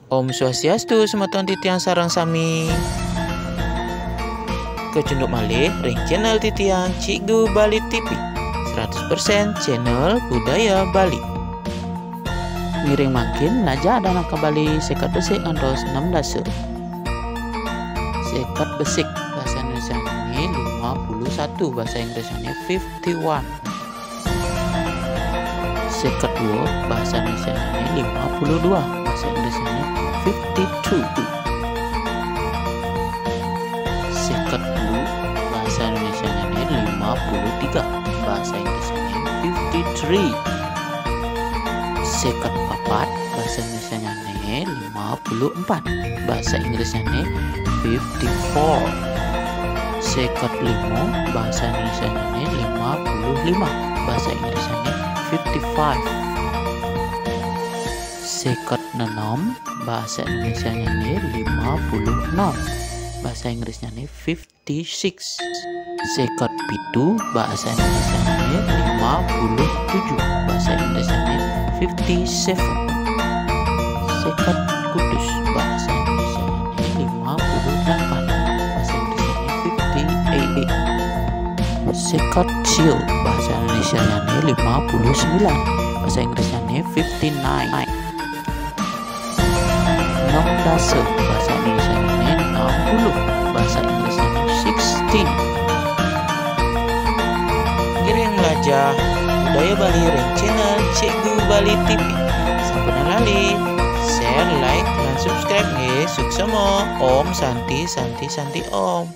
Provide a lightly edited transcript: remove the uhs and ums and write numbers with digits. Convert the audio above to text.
Om Swastiastu, semeton titiang sarang sami. Kecunduk malih ring channel titiang Cikgu Bali TV 100% channel budaya Bali. Miring makin laja ada nak Bali sekat besik antos 16. Sekat besik bahasa Indonesia ini 51, bahasa Inggris ini 51. Sekat dua bahasa Indonesia ini 52, bahasa Inggris ini 52. Sekat dua bahasa Indonesia ini 53, bahasa Inggris ini 53. Sekat papat bahasa Indonesia ini 54, bahasa Inggrisnya ini 54. Sekat lima bahasa Indonesia ini 55, bahasa Inggrisnya ini 55. Sekat 6 bahasa Indonesia ini 56, bahasa Inggrisnya ini 56. Sekat pitu bahasa Indonesia ini 57, bahasa Inggrisnya ini 57. Sekat kudus bahasa Indonesia ini 58, bahasa Inggrisnya ini 58. Sekat seal bahasa Indonesia ini 59, bahasa Inggrisnya ini 59. 6 dasa bahasa Indonesia ini 60, bahasa Inggrisnya ini 16. Giring belajar budaya Bali ring channel Cikgu Bali TV. Sampun lali share, like, dan subscribe nggih. Suksema Om Santi Om.